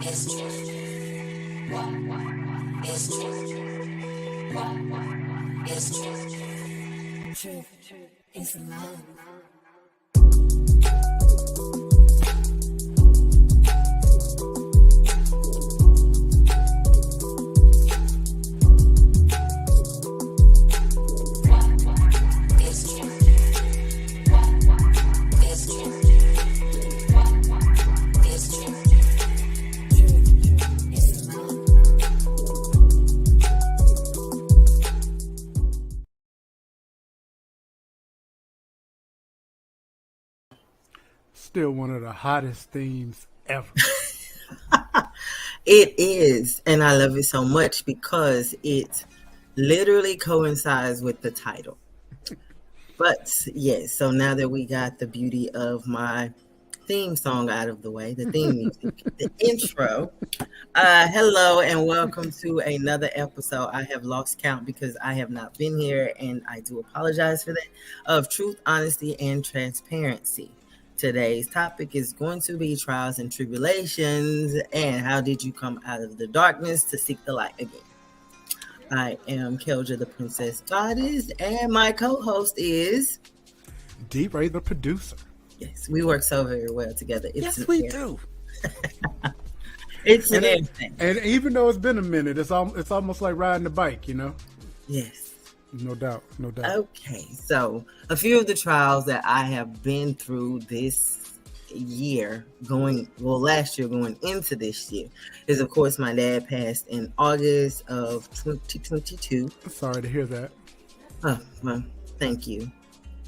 is true? What is true? What is true? Truth is love. Still one of the hottest themes ever. It is, and I love it so much because it literally coincides with the title. But yes, so now that we got the beauty of my theme song out of the way, the theme music, the intro, hello and welcome to another episode. I have lost count because I have not been here, and I do apologize for that, of Truth, Honesty, and Transparency. Today's topic is going to be trials and tribulations, and how did you come out of the darkness to seek the light again? I am Kelja, the Princess Goddess, and my co-host is D-Ray, the producer. Yes, we work so very well together. Yes, we do. It's an everything. And even though it's been a minute, it's almost like riding a bike, you know? Yes. No doubt. Okay, so a few of the trials that I have been through this year, last year going into this year, is of course my dad passed in August of 2022. Sorry to hear that. Oh, well, thank you.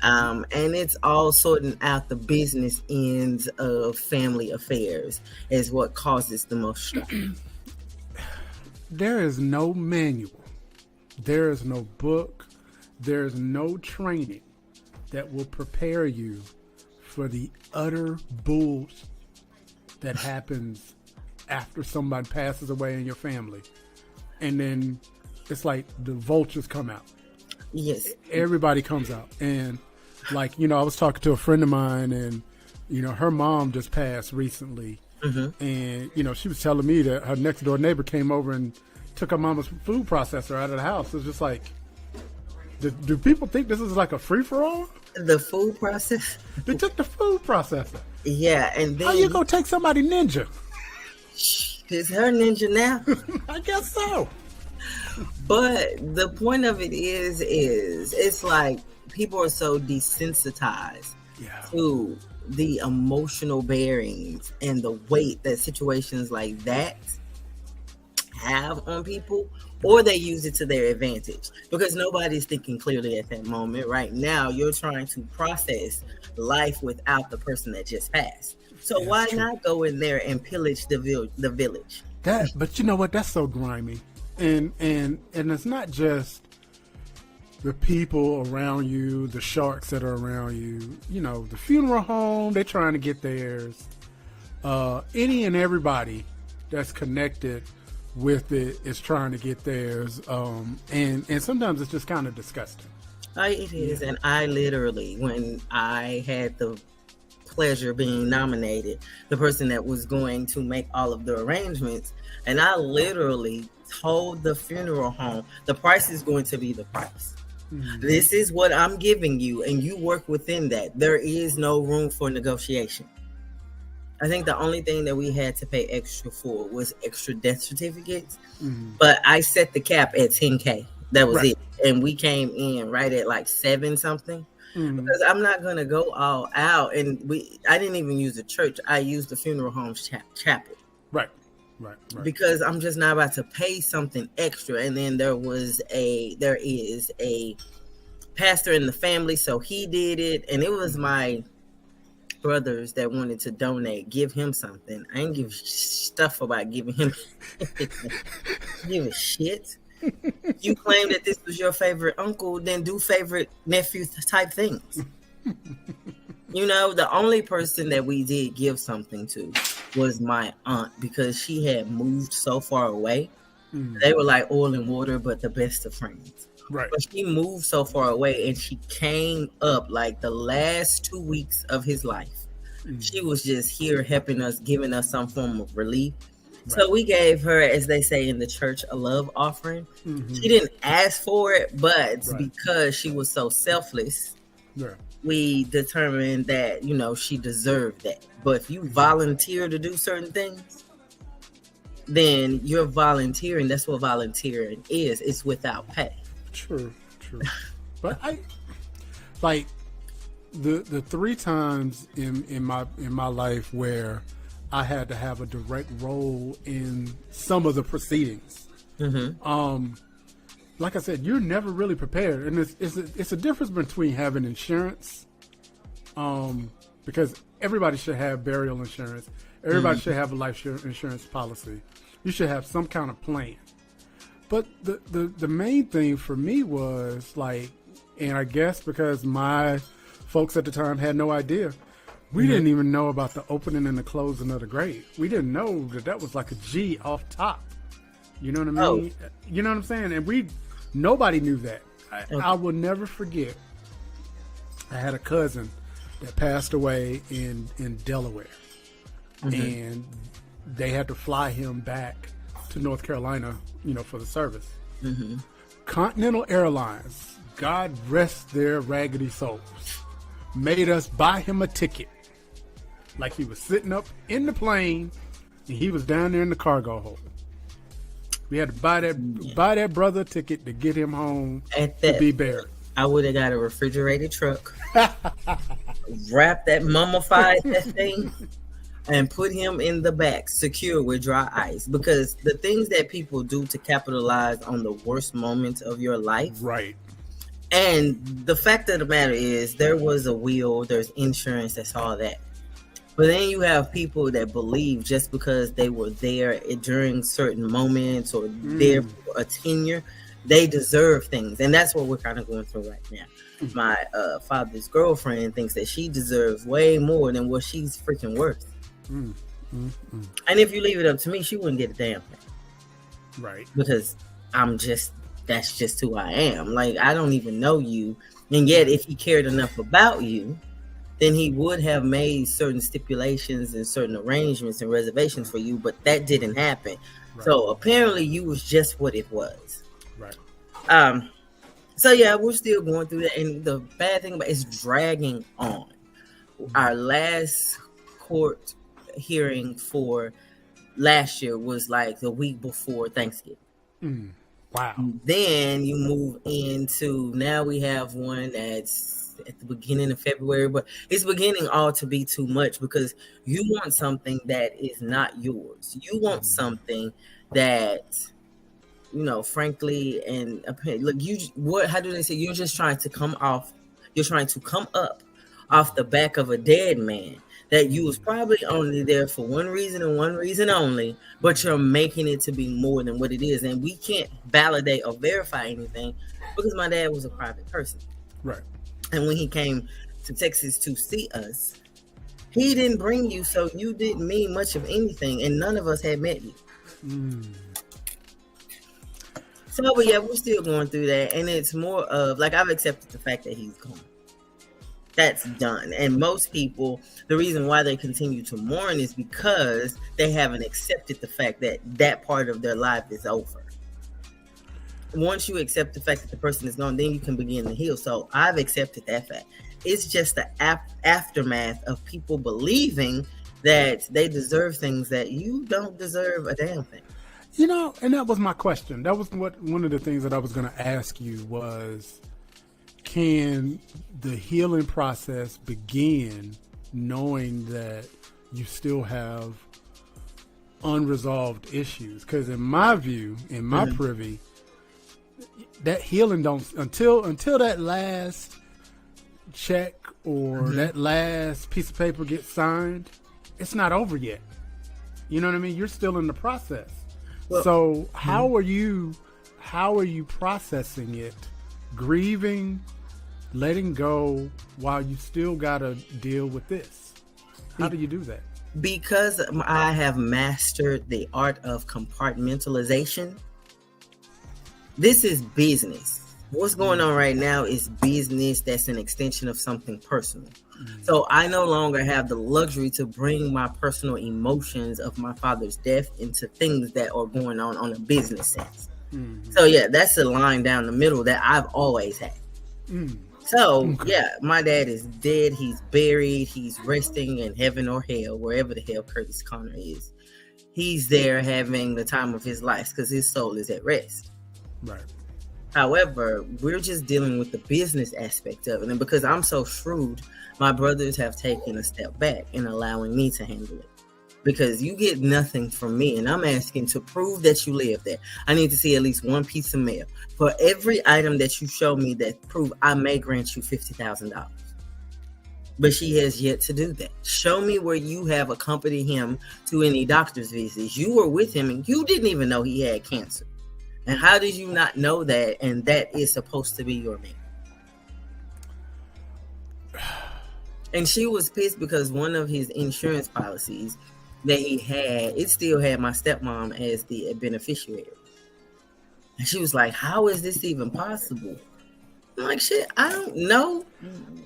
And it's all sorting out the business ends of family affairs is what causes the most stress. There is no manual. There is no book. There is no training that will prepare you for the utter bullshit that happens after somebody passes away in your family. And then it's like the vultures come out. Yes. Everybody comes out. And like, I was talking to a friend of mine, and, her mom just passed recently. Mm-hmm. And, she was telling me that her next door neighbor came over and took her mama's food processor out of the house. It's just like, do people think this is like a free-for-all? The food process? They took the food processor. Yeah, and then... How you gonna take somebody ninja? Is her ninja now? I guess so. But the point of it is it's like people are so desensitized to the emotional bearings and the weight that situations like that have on people, or they use it to their advantage because nobody's thinking clearly at that moment. Right now, you're trying to process life without the person that just passed. So why not go in there and pillage the village? But you know what? That's so grimy, and it's not just the people around you, the sharks that are around you. The funeral home, they're trying to get theirs. Any and everybody that's connected with it is trying to get theirs, and sometimes it's just kind of disgusting. It is. And I literally, when I had the pleasure of being nominated, the person that was going to make all of the arrangements, and I literally told the funeral home, the price is going to be the price. Mm-hmm. This is what I'm giving you, and you work within that. There is no room for negotiation. I think the only thing that we had to pay extra for was extra death certificates. Mm-hmm. But I set the cap at $10K. That was it. And we came in right at like 7 something. Mm-hmm. Because I'm not going to go all out. And I didn't even use the church. I used the funeral home's chapel. Right. Because I'm just not about to pay something extra. And then there is a pastor in the family. So he did it. And it was my brothers that wanted to donate, give him something. I ain't give stuff about giving him give a shit. You claim that this was your favorite uncle, then do favorite nephew type things. The only person that we did give something to was my aunt, because she had moved so far away. Mm. They were like oil and water, but the best of friends. Right. But she moved so far away, and she came up like the last 2 weeks of his life. Mm. She was just here helping us, giving us some form of relief. So we gave her, as they say in the church, a love offering. Mm-hmm. She didn't ask for it, but Right. because she was so selfless, we determined that, she deserved that. But if you volunteer to do certain things, then you're volunteering. That's what volunteering is. It's without pay. True. But I like the 3 times in my life where I had to have a direct role in some of the proceedings. Mm-hmm. Like I said, you're never really prepared, and it's a difference between having insurance, because everybody should have burial insurance. Everybody should have a life insurance policy. You should have some kind of plan. But the main thing for me was like, and I guess because my folks at the time had no idea, we didn't even know about the opening and the closing of the grave. We didn't know that was like a G off top. You know what I mean? Oh. You know what I'm saying? And nobody knew that. I will never forget. I had a cousin that passed away in Delaware, and they had to fly him back to North Carolina, for the service. Continental Airlines, God rest their raggedy souls, made us buy him a ticket. Like he was sitting up in the plane and he was down there in the cargo hold. We had to buy that brother a ticket to get him home to be buried. I would have got a refrigerated truck, wrap that, mummified that thing, and put him in the back, secure with dry ice. Because the things that people do to capitalize on the worst moments of your life. Right. And the fact of the matter is, there was a will, there's insurance, that's all that. But then you have people that believe just because they were there during certain moments or there for a tenure, they deserve things. And that's what we're kind of going through right now. My father's girlfriend thinks that she deserves way more than what she's freaking worth. And if you leave it up to me, she wouldn't get a damn thing. Right. Because that's just who I am. Like, I don't even know you. And yet, if he cared enough about you, then he would have made certain stipulations and certain arrangements and reservations for you, but that didn't happen. Right. So apparently you was just what it was. Right. So yeah, we're still going through that. And the bad thing about it is dragging on. Our last court hearing for last year was like the week before Thanksgiving. Wow. Then you move into, now we have one that's at the beginning of February, but it's beginning all to be too much because you want something that is not yours. You want something that, frankly, and look, how do they say? You're just trying to come up off the back of a dead man that you was probably only there for one reason and one reason only, but you're making it to be more than what it is. And we can't validate or verify anything because my dad was a private person. Right. And when he came to Texas to see us, he didn't bring you, so you didn't mean much of anything, and none of us had met you. So, but yeah, we're still going through that, and it's more of, like, I've accepted the fact that he's gone. That's done. And most people, the reason why they continue to mourn is because they haven't accepted the fact that that part of their life is over. Once you accept the fact that the person is gone, then you can begin to heal. So I've accepted that fact. It's just the aftermath of people believing that they deserve things that you don't deserve a damn thing. And that was my question. That was one of the things that I was going to ask you was, can the healing process begin knowing that you still have unresolved issues? Because in my view, in my privy, that healing don't until that last check or that last piece of paper gets signed, it's not over yet. You know what I mean? You're still in the process. Well, so how are you processing it, grieving, letting go while you still gotta deal with this? How do you do that? Because I have mastered the art of compartmentalization. This is business. what's going on right now is business that's an extension of something personal. So I no longer have the luxury to bring my personal emotions of my father's death into things that are going on a business sense. So yeah, that's the line down the middle that I've always had. So yeah, my dad is dead. He's buried. He's resting in heaven or hell, wherever the hell Curtis Connor is. He's there having the time of his life because his soul is at rest. Right. However, we're just dealing with the business aspect of it. And because I'm so shrewd, my brothers have taken a step back in allowing me to handle it. Because you get nothing from me, and I'm asking to prove that you live there. I need to see at least one piece of mail. For every item that you show me that prove, I may grant you $50,000. But she has yet to do that. Show me where you have accompanied him to any doctor's visits. You were with him, and you didn't even know he had cancer. And how did you not know that? And that is supposed to be your man. And she was pissed because one of his insurance policies that he had, it still had my stepmom as the beneficiary. And she was like, how is this even possible? I'm like, shit, I don't know.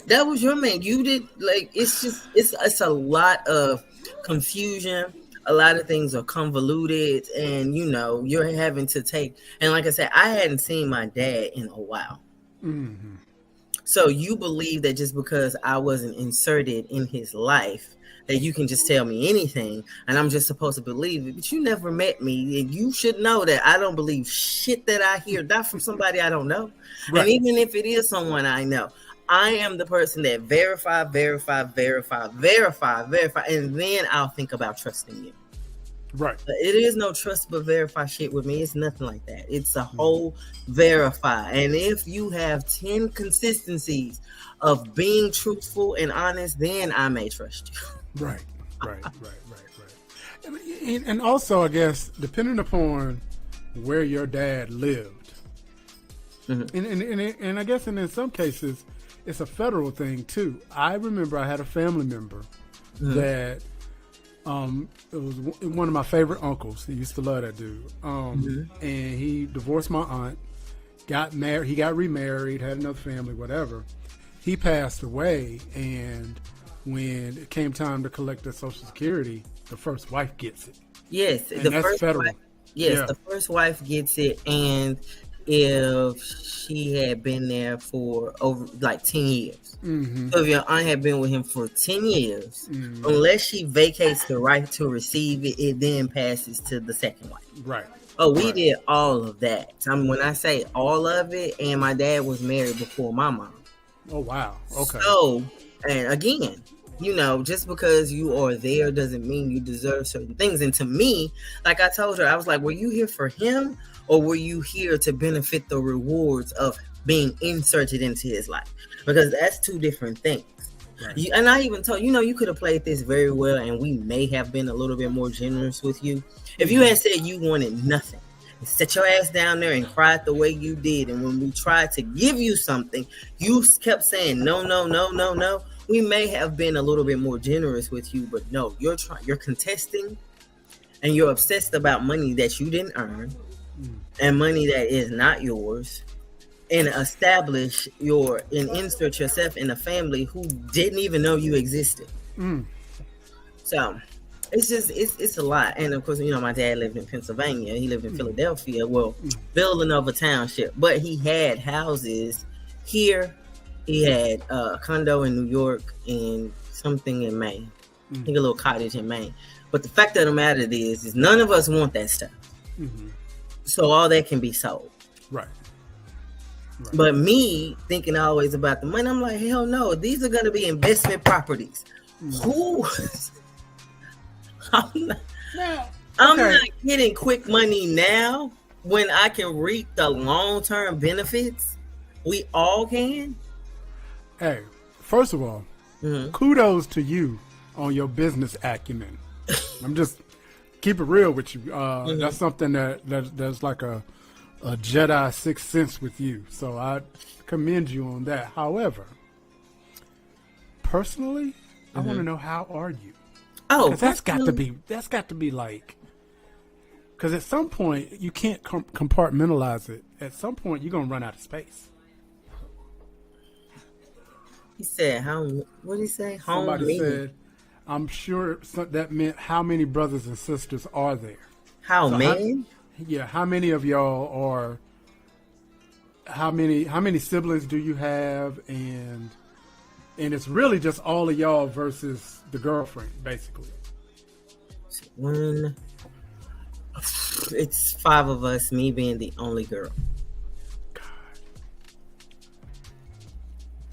That was your man. You did, like, it's a lot of confusion. A lot of things are convoluted, and you're having to take, and like I said, I hadn't seen my dad in a while. So you believe that just because I wasn't inserted in his life, that you can just tell me anything, and I'm just supposed to believe it. But you never met me, and you should know that I don't believe shit that I hear, not from somebody I don't know. Right. And even if it is someone I know, I am the person that verify, and then I'll think about trusting you. Right. But it is no trust but verify shit with me. It's nothing like that. It's a whole verify. And if you have 10 consistencies of being truthful and honest, then I may trust you. Right. And also, I guess, depending upon where your dad lived, and I guess in some cases, it's a federal thing too. I remember I had a family member that it was one of my favorite uncles. He used to love that dude. And he divorced my aunt, got married. He got remarried, had another family, whatever. He passed away, and when it came time to collect the Social Security, the first wife gets it. Yes, and that's first federal. The first wife gets it, and if she had been there for over like 10 years. So if your aunt had been with him for 10 years, unless she vacates the right to receive it, it then passes to the second wife. Right. Oh, we did all of that. I mean, when I say all of it, and my dad was married before my mom. Oh, wow. Okay. So, and again, just because you are there doesn't mean you deserve certain things. And to me, like I told her, I was like, were you here for him, or were you here to benefit the rewards of being inserted into his life? Because that's two different things. Right. And I even told you could have played this very well, and we may have been a little bit more generous with you if you had said you wanted nothing. Set your ass down there and cried the way you did. And when we tried to give you something, you kept saying no. We may have been a little bit more generous with you, but no, you're contesting, and you're obsessed about money that you didn't earn and money that is not yours, and insert yourself in a family who didn't even know you existed. So it's a lot. And of course, my dad lived in Pennsylvania. He lived in Philadelphia, Villanova Township, but he had houses here. He had a condo in New York and something in Maine. I think a little cottage in Maine. But the fact of the matter is none of us want that stuff. So all that can be sold. Right. But me thinking always about the money, I'm like, hell no, these are going to be investment properties. Who? I'm not getting quick money now when I can reap the long-term benefits. We all can. Hey, first of all, kudos to you on your business acumen. I'm just keep it real with you. That's something that's like a Jedi sixth sense with you. So I commend you on that. However, personally, I want to know, how are you? Oh, that's got to be like, because at some point you can't compartmentalize it. At some point you're gonna run out of space. He said, "How? What did he say? Home Somebody me. said, I'm sure that meant how many brothers and sisters are there? How So many? how many of y'all are, how many siblings do you have? And it's really just all of y'all versus the girlfriend, basically. One. It's 5 of us. Me being the only girl.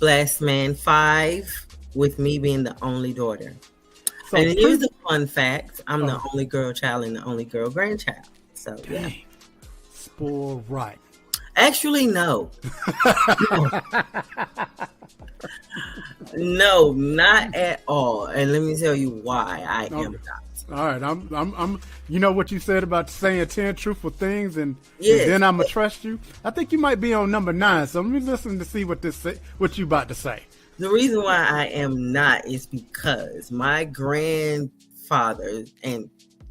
Last man 5, with me being the only daughter. So And here's the fun fact: I'm the only girl child and the only girl grandchild. So yeah. Spoiled right. Actually, no. No, not at all. And let me tell you why I am not. All right, I'm. You know what you said about saying 10 truthful things, and Yes. then I'm gonna trust you. I think you might be on number 9. So let me listen to see what you about to say. The reason why I am not is because my grandfather and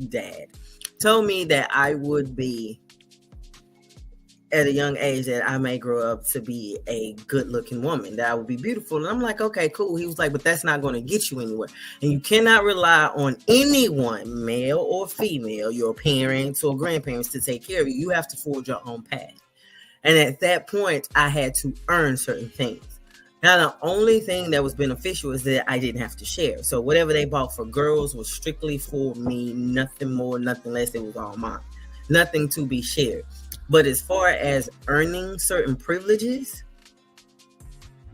dad told me that I would be, at a young age, that I may grow up to be a good-looking woman, that I would be beautiful. And I'm like, okay, cool. He was like, but that's not going to get you anywhere. And you cannot rely on anyone, male or female, your parents or grandparents, to take care of you. You have to forge your own path. And at that point, I had to earn certain things. Now, the only thing that was beneficial is that I didn't have to share. So whatever they bought for girls was strictly for me, nothing more, nothing less. It was all mine. Nothing to be shared. But as far as earning certain privileges,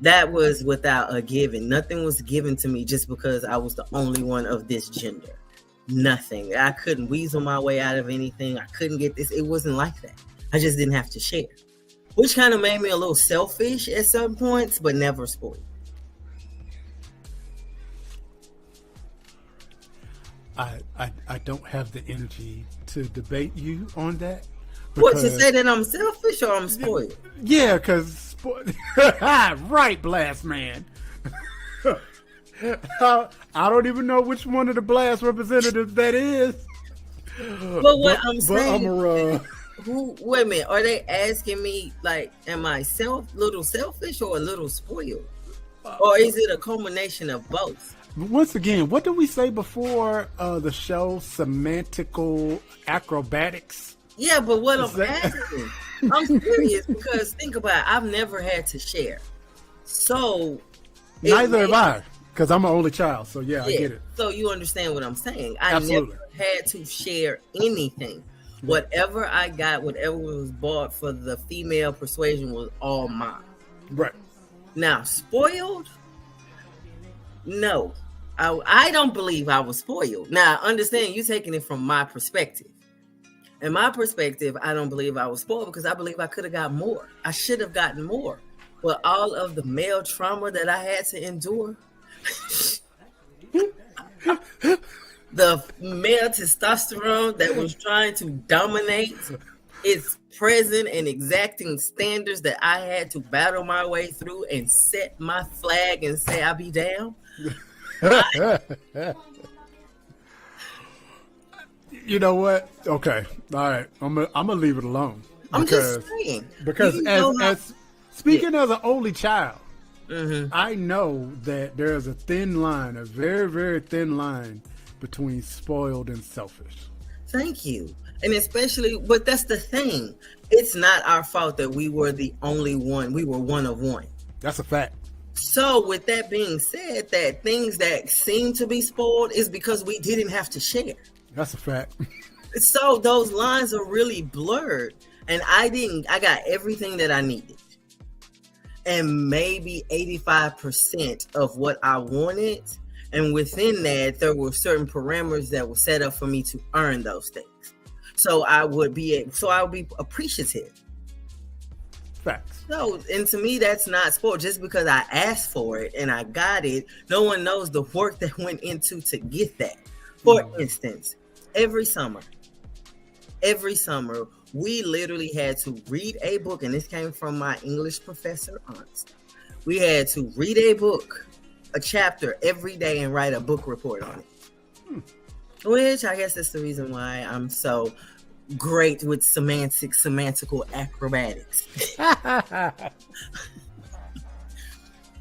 that was without a given. Nothing was given to me just because I was the only one of this gender. Nothing. I couldn't weasel my way out of anything. I couldn't get this. It wasn't like that. I just didn't have to share. Which kind of made me a little selfish at some points, but never spoiled. I don't have the energy to debate you on that. What, to say that I'm selfish or I'm spoiled? Yeah, because right, Blast Man. I don't even know which one of the Blast representatives that is. But what I'm saying, wait a minute, are they asking me, like, am I little selfish or a little spoiled? Or is it a culmination of both? Once again, what did we say before the show? Semantical acrobatics? Yeah, but what I'm asking, I'm serious, because think about it, I've never had to share. So neither have I, because I'm an only child. So yeah, I get it. So you understand what I'm saying? I Absolutely. never had to share anything. Whatever I got, whatever was bought for the female persuasion was all mine. Right. Now, spoiled? No. I don't believe I was spoiled. Now, understand, you taking it from my perspective. In my perspective, I don't believe I was spoiled because I believe I could have got more. I should have gotten more. But all of the male trauma that I had to endure, the male testosterone that was trying to dominate its present and exacting standards that I had to battle my way through and set my flag and say, I'll be down. You know what? Okay. All right. I'm gonna leave it alone. I'm just saying. Because as speaking as an only child, I know that there's a thin line, a very, very thin line between spoiled and selfish. Thank you. And especially, but that's the thing. It's not our fault that we were the only one. We were one of one. That's a fact. So with that being said, that things that seem to be spoiled is because we didn't have to share. That's a fact. So those lines are really blurred. And I got everything that I needed. And maybe 85% of what I wanted. And within that, there were certain parameters that were set up for me to earn those things. So I would be appreciative. Facts. So, and to me, that's not spoiled. Just because I asked for it and I got it, no one knows the work that went into to get that. For instance, every summer, we literally had to read a book, and this came from my English professor aunts. We had to read a book, a chapter every day, and write a book report on it. Which I guess is the reason why I'm so great with semantical acrobatics.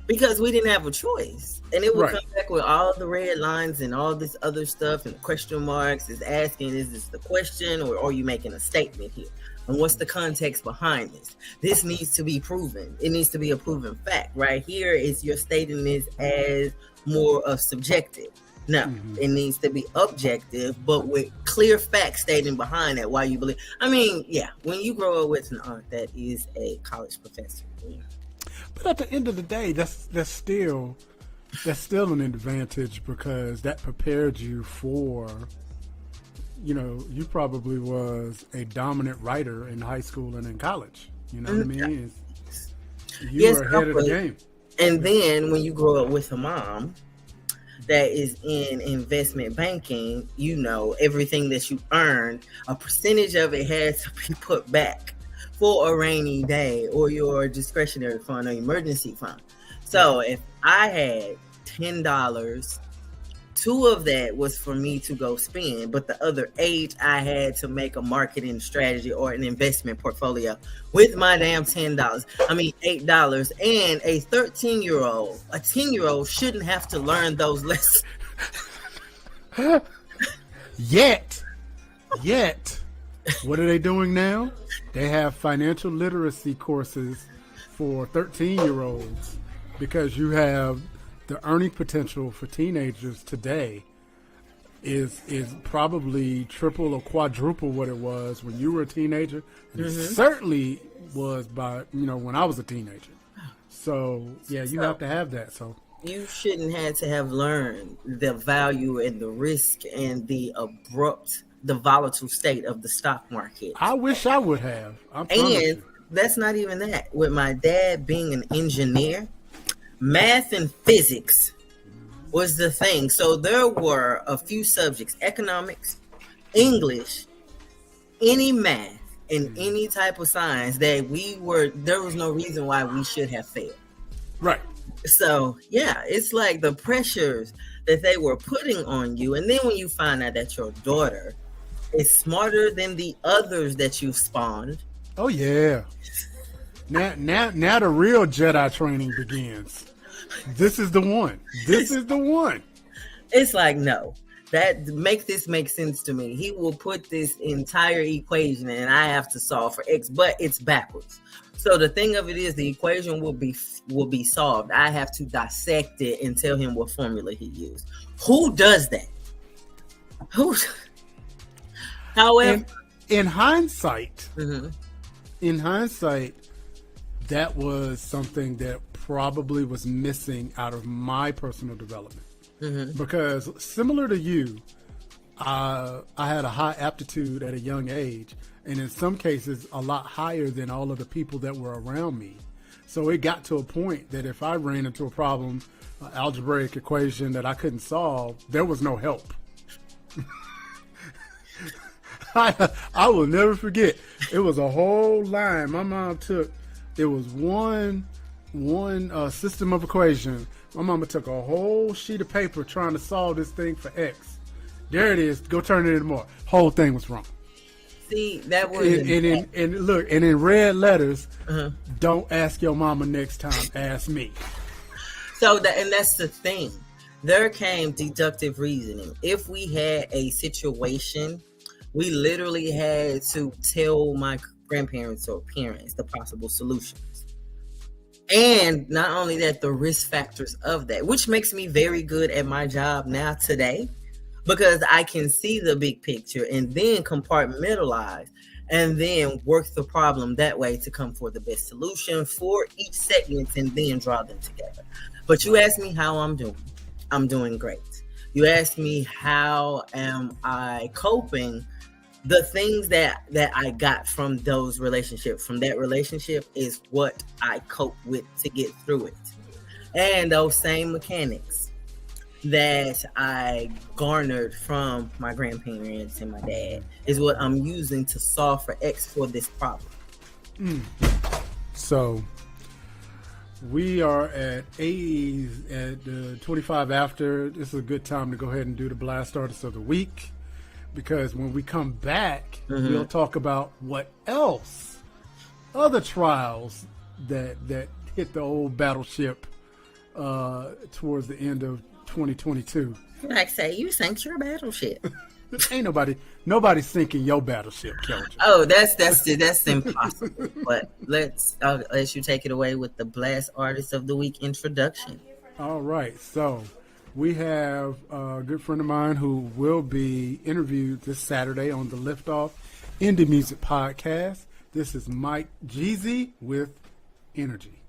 because we didn't have a choice. And it would Right. come back with all the red lines and all this other stuff and question marks is asking, is this the question or are you making a statement here? And what's the context behind this? This needs to be proven. It needs to be a proven fact. Right here is you're stating this as more of subjective. No, it needs to be objective, but with clear facts stating behind that why you believe. I mean, yeah, when you grow up with an aunt that is a college professor. Yeah. But at the end of the day, that's still an advantage because that prepared you for, you know, you probably was a dominant writer in high school and in college. You know what I mean? You were ahead of the game. And then when you grow up with a mom that is in investment banking, you know, everything that you earned, a percentage of it has to be put back for a rainy day or your discretionary fund or emergency fund. So if I had $10, 2 of that was for me to go spend, but the other 8 I had to make a marketing strategy or an investment portfolio with my damn $10. I mean $8. And a 13-year-old, a 10-year-old shouldn't have to learn those lessons. Yet, what are they doing now? They have financial literacy courses for 13-year-olds because you have the earning potential for teenagers today is probably triple or quadruple what it was when you were a teenager. And it certainly was by, you know, when I was a teenager. So, yeah, you have to have that. So you shouldn't have to have learned the value and the risk and the volatile state of the stock market. I wish I would have. And that's not even that. With my dad being an engineer, math and physics was the thing. So there were a few subjects, economics, English, any math, and any type of science that there was no reason why we should have failed. Right. So, yeah, it's like the pressures that they were putting on you. And then when you find out that your daughter is smarter than the others that you've spawned. Oh, yeah. Now the real Jedi training begins. This is the one. This is the one. It's like, no, make sense to me. He will put this entire equation and I have to solve for X, but it's backwards. So the thing of it is the equation will be solved. I have to dissect it and tell him what formula he used. Who does that? However, in hindsight, that was something that probably was missing out of my personal development. Because similar to you, I had a high aptitude at a young age, and in some cases a lot higher than all of the people that were around me. So it got to a point that if I ran into a problem, an algebraic equation that I couldn't solve, there was no help. I will never forget. It was a whole line. My mom took. It was one system of equation. My mama took a whole sheet of paper trying to solve this thing for X. There it is. Go turn it in more. Whole thing was wrong. See, that was and in red letters, don't ask your mama next time. Ask me. So that's the thing. There came deductive reasoning. If we had a situation, we literally had to tell my grandparents or parents the possible solutions. And not only that, the risk factors of that, which makes me very good at my job now today, because I can see the big picture and then compartmentalize and then work the problem that way to come for the best solution for each segment and then draw them together. But you ask me how I'm doing. I'm doing great. You ask me how am I coping? The things that I got from those relationships, from that relationship, is what I cope with to get through it. And those same mechanics that I garnered from my grandparents and my dad is what I'm using to solve for X for this problem. So we are at 25 after. This is a good time to go ahead and do the blast artist of the week. Because when we come back, we'll talk about what else, other trials that hit the old battleship towards the end of 2022. Like say, you sank your battleship. Ain't nobody's sinking your battleship, Kelja. Oh, that's impossible. But I'll let you take it away with the Blast Artist of the Week introduction. All right, so we have a good friend of mine who will be interviewed this Saturday on the Liftoff Indie Music Podcast. This is Mike Jeezy with Energy.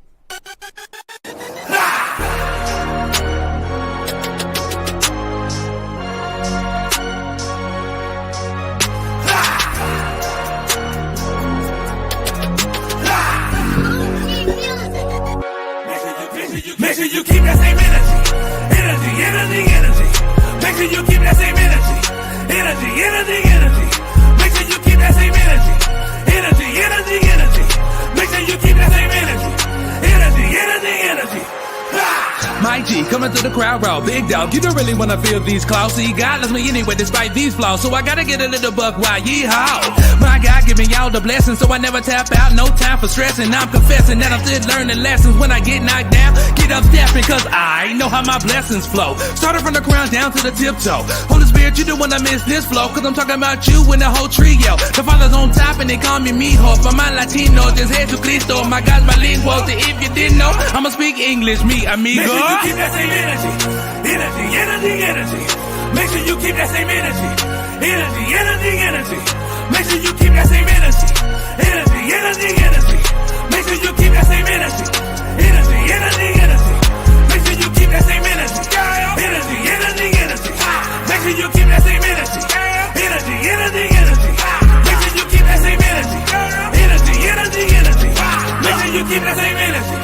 Make sure you keep that same energy. Make sure you keep that same energy. Make sure you keep that same energy. Make sure you keep that same energy. Mike G coming through the crowd raw, big dog. You don't really wanna feel these claws. See, God loves me anyway, despite these flaws. So I gotta get a little buck wild, yeehaw. My God giving y'all the blessings, so I never tap out. No time for stressing. I'm confessing that I'm still learning lessons. When I get knocked down, get up stepping, cause I know how my blessings flow. Started from the crown down to the tiptoe. Holy Spirit, you don't wanna miss this flow, cause I'm talking about you and the whole trio. The Father's on top and they call me mijo. For my Latino, just Jesucristo. My God's my lingual. If you didn't know, I'ma speak English, me amigo. Make sure you keep that same energy. Make sure you keep that same energy. Make sure you keep that same energy. Make sure you keep that same energy. Make sure you keep that same energy. Make sure you keep that same energy. Make sure you keep that same energy. Make sure you keep that same energy.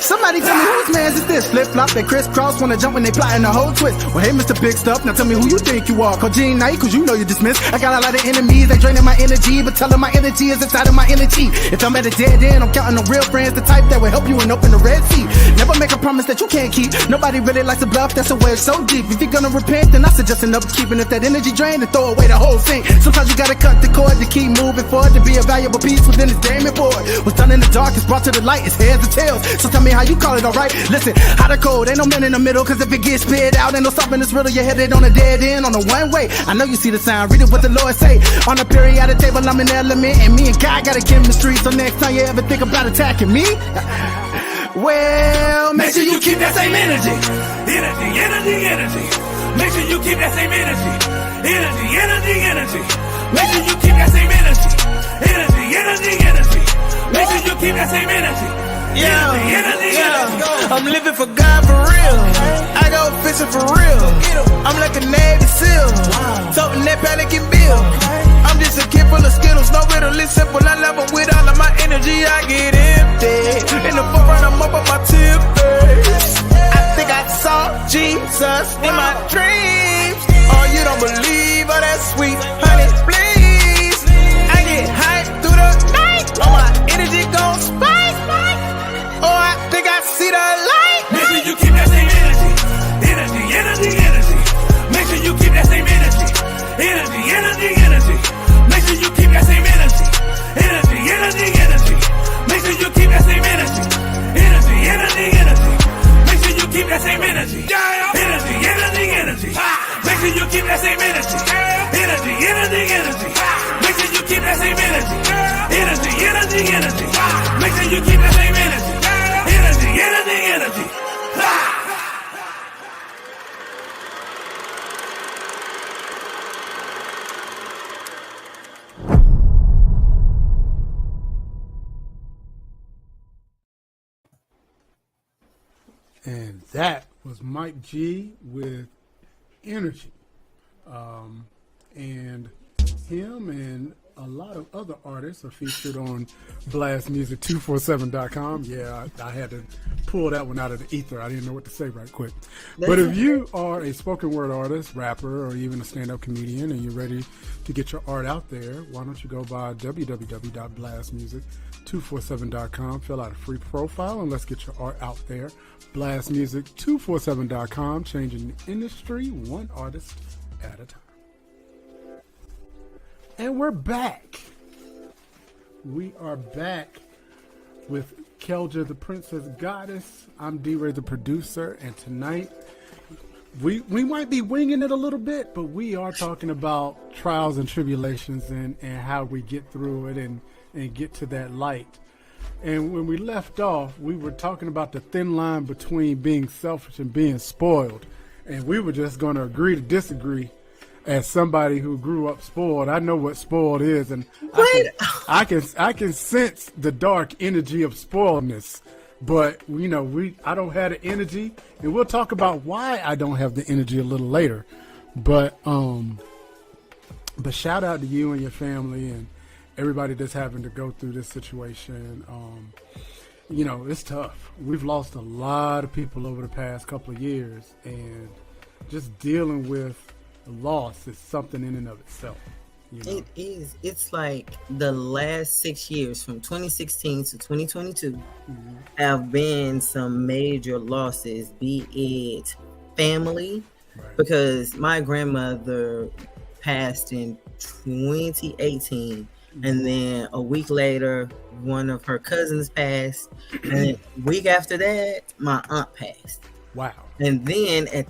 Somebody tell me whose man's is this? Flip flop, they crisscross, wanna jump when they plotting the whole twist. Well, hey, Mr. Big Stuff, now tell me who you think you are. Call Gene Knight, cause you know you're dismissed. I got a lot of enemies, they draining my energy, but tell them my energy is inside of my energy. If I'm at a dead end, I'm counting on real friends, the type that will help you and open the Red Sea. Never make a promise that you can't keep. Nobody really likes to bluff, that's a way so deep. If you're gonna repent, then I suggest an upkeep. And if that energy drained, then throw away the whole thing. Sometimes you gotta cut the cord to keep moving forward, to be a valuable piece within this game and board. What's done in the dark is brought to the light, it's heads or tails. So tell me how you call it, alright? Listen, hot or cold, ain't no man in the middle, cause if it gets spit out, ain't no stopping this riddle. You're headed on a dead end, on a one way. I know you see the sign, read it what the Lord say. On a periodic table, I'm an element, and me and God got a chemistry. So next time you ever think about attacking me, well, make sure you keep that same energy. Make sure you keep that same energy. Make sure you keep that same energy. Make sure you keep that same energy. Yeah, I'm living for God for real. I go fishing for real. I'm like a Navy SEAL, toting that Pelican bill. I'm just a kid full of Skittles, no riddle, it's simple. I love them with all of my energy. I get empty. In the forefront, I'm up on my tippers. I think I saw Jesus in my dreams. Oh, you don't believe? Oh, that's sweet, honey, please. I get hyped through the night. Oh, my energy gon' spike. Oh, I think I see the light. Make sure you keep that same energy. Make sure you keep that same energy. Make sure you keep that same energy. Make sure you keep that same energy. Make sure you keep that same energy. Make sure you keep that same energy. Make sure you keep that same energy. Make sure you keep that same energy. And that was Mike G with Energy. And him and a lot of other artists are featured on blastmusic247.com. Yeah, I had to pull that one out of the ether. I didn't know what to say right quick. But if you are a spoken word artist, rapper, or even a stand-up comedian, and you're ready to get your art out there, why don't you go by www.blastmusic247.com, fill out a free profile, and let's get your art out there. Blastmusic247.com, changing the industry one artist at a time. And we're back. We are back with Kelja, the Princess Goddess. I'm D-Ray, the producer, and tonight we might be winging it a little bit, but we are talking about trials and tribulations and how we get through it and get to that light. And when we left off, we were talking about the thin line between being selfish and being spoiled. And we were just going to agree to disagree. As somebody who grew up spoiled, I know what spoiled is, and I can sense the dark energy of spoiledness. But I don't have the energy, and we'll talk about why I don't have the energy a little later. But shout out to you and your family and everybody that's having to go through this situation. It's tough. We've lost a lot of people over the past couple of years, and just dealing with loss is something in and of itself. It is. It's like the last 6 years, from 2016 to 2022, have been some major losses, be it family, because my grandmother passed in 2018, and then a week later, one of her cousins passed, and then a week after that, my aunt passed. Wow. And then at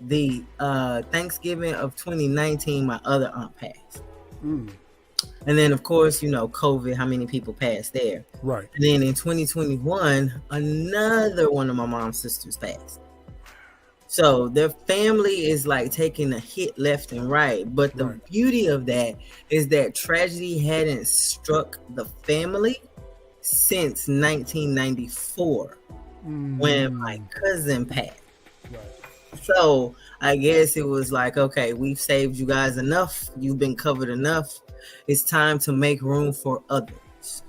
the Thanksgiving of 2019, my other aunt passed. And then, of course, COVID, how many people passed there. Right. And then in 2021, another one of my mom's sisters passed. So their family is like taking a hit left and right. But the beauty of that is that tragedy hadn't struck the family since 1994 when my cousin passed. So I guess it was like, okay, we've saved you guys enough. You've been covered enough. It's time to make room for others,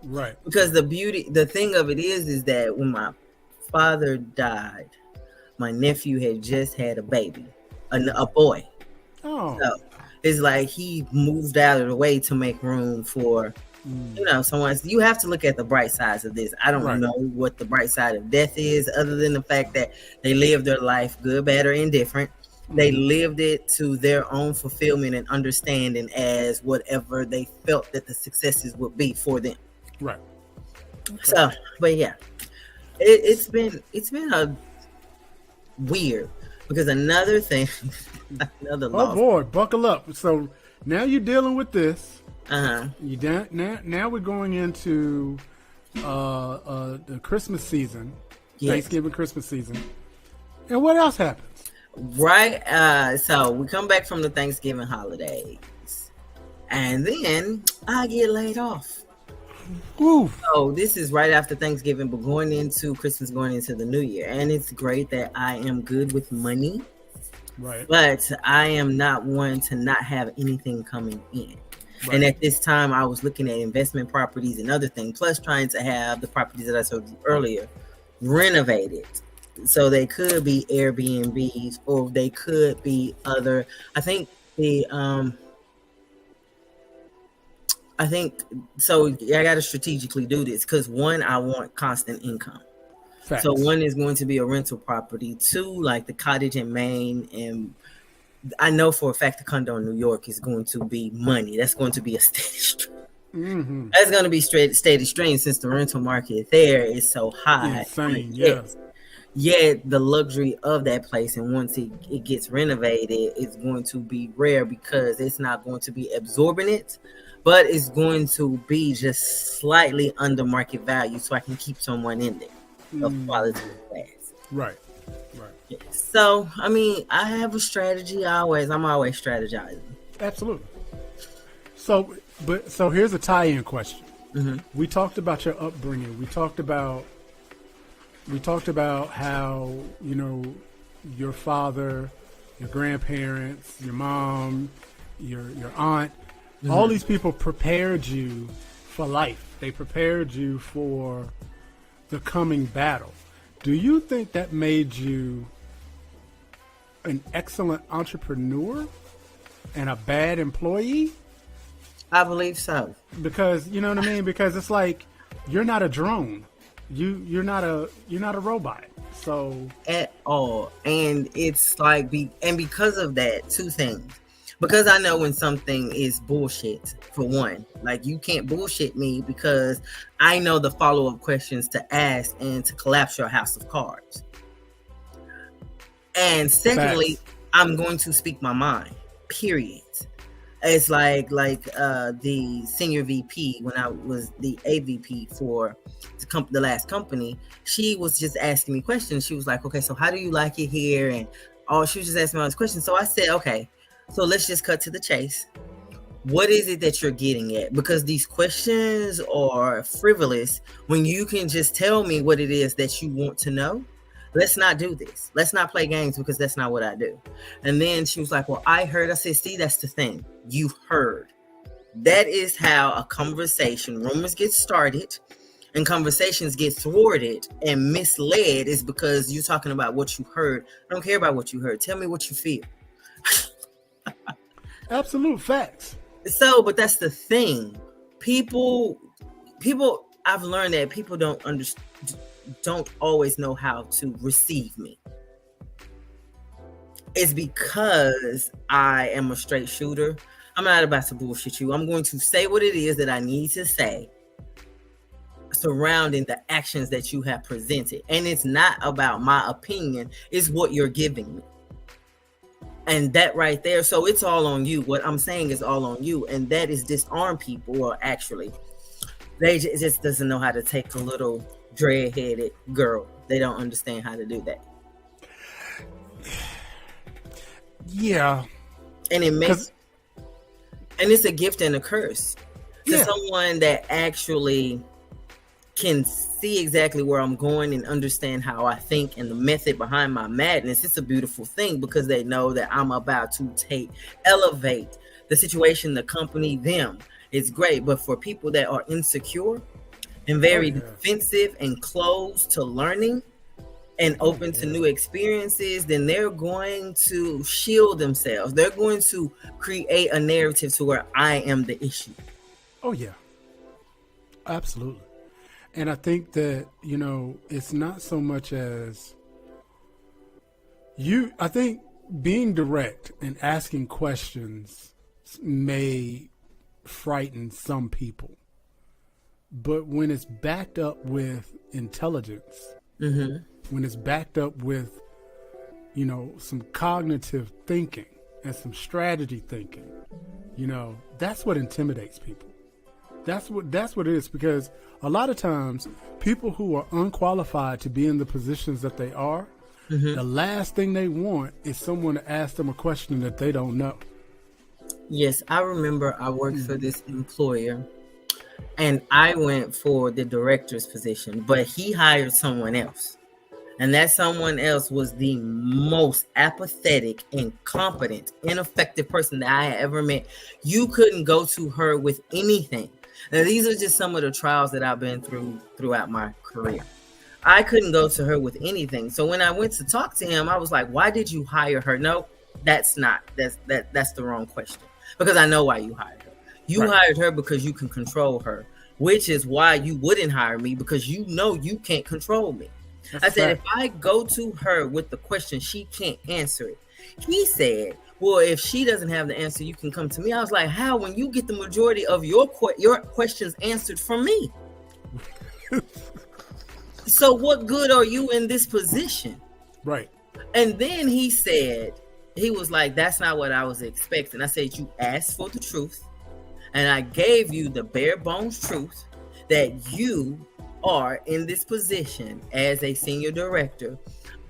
Right. Because the thing of it is that when my father died, my nephew had just had a baby, a boy. Oh. So it's like he moved out of the way to make room for, someone. You have to look at the bright sides of this. I don't know what the bright side of death is, other than the fact that they lived their life, good, bad, or indifferent. They lived it to their own fulfillment and understanding as whatever they felt that the successes would be for them. Right. Okay. So, but yeah, it's been a weird, because another thing, another loss. Oh boy, buckle up. So now you're dealing with this. Uh-huh. Now we're going into the Christmas season, Thanksgiving, Christmas season. And what else happens? Right. So we come back from the Thanksgiving holidays, and then I get laid off. Ooh. So this is right after Thanksgiving, but going into Christmas, going into the New Year. And it's great that I am good with money. Right. But I am not one to not have anything coming in. Right. And at this time, I was looking at investment properties and other things, plus trying to have the properties that I told you earlier renovated. So they could be Airbnbs, or they could be other. I think so. I got to strategically do this because, one, I want constant income. Facts. So one is going to be a rental property. Two, like the cottage in Maine, and I know for a fact the condo in New York is going to be money. That's going to be a steady stream. Mm-hmm. That's going to be steady stream since the rental market there is so high. Insane, yes. Yet the luxury of that place, and once it gets renovated, it's going to be rare because it's not going to be exorbitant, but it's going to be just slightly under market value, so I can keep someone in there of quality class. Right. Yeah. So I mean, I have a strategy. I'm always strategizing. Absolutely. So here's a tie-in question. Mm-hmm. We talked about your upbringing. We talked about how, your father, your grandparents, your mom, your aunt, all these people prepared you for life. They prepared you for the coming battle. Do you think that made you an excellent entrepreneur and a bad employee? I believe so. Because, you know what I mean? Because it's like, you're not a drone. You're not a robot. So at all. And it's like, because of that, two things. because I know when something is bullshit, for one. Like, you can't bullshit me because I know the follow-up questions to ask and to collapse your house of cards. And secondly, Facts. I'm going to speak my mind, period. It's like the senior VP, when I was the AVP for the last company, she was just asking me questions. She was like, okay, so how do you like it here? And she was just asking me all these questions. So I said, okay, so let's just cut to the chase. What is it that you're getting at? Because these questions are frivolous when you can just tell me what it is that you want to know. Let's not do this. Let's not play games, because that's not what I do. And then she was like, well, I heard. I said, see, that's the thing. You heard. That is how a conversation, rumors get started and conversations get thwarted and misled, is because you're talking about what you heard. I don't care about what you heard. Tell me what you feel. Absolute facts. So, but that's the thing. People, I've learned that people don't always know how to receive me. It's because I am a straight shooter. I'm not about to bullshit you. I'm going to say what it is that I need to say surrounding the actions that you have presented. And it's not about my opinion, it's what you're giving me. And that right there, so it's all on you. What I'm saying is all on you. And that is disarm people, or actually, they just doesn't know how to take a little dread-headed girl. They don't understand how to do that. Yeah. And it makes, and it's a gift and a curse to Yeah. someone that actually can see exactly where I'm going and understand how I think and the method behind my madness. It's a beautiful thing, because they know that I'm about to elevate the situation, the company, them. It's great. But for people that are insecure and very defensive and closed to learning and open to new experiences, then they're going to shield themselves. They're going to create a narrative to where I am the issue. Oh, yeah. Absolutely. And I think that, it's not so much as I think being direct and asking questions may frighten some people. But when it's backed up with intelligence, when it's backed up with, some cognitive thinking and some strategy thinking, that's what intimidates people. That's what it is, because a lot of times people who are unqualified to be in the positions that they are, the last thing they want is someone to ask them a question that they don't know. Yes, I remember I worked for this employer, and I went for the director's position, but he hired someone else. And that someone else was the most apathetic, incompetent, ineffective person that I had ever met. You couldn't go to her with anything. Now, these are just some of the trials that I've been through throughout my career. I couldn't go to her with anything. So when I went to talk to him, I was like, why did you hire her? No, that's the wrong question. Because I know why you hired her. You hired her because you can control her, which is why you wouldn't hire me, because you know you can't control me. I said, if I go to her with the question, she can't answer it. He said, well, if she doesn't have the answer, you can come to me. I was like, how, when you get the majority of your questions answered from me? So what good are you in this position? Right. And then he said, he was like, that's not what I was expecting. I said, you asked for the truth, and I gave you the bare bones truth that you are in this position as a senior director.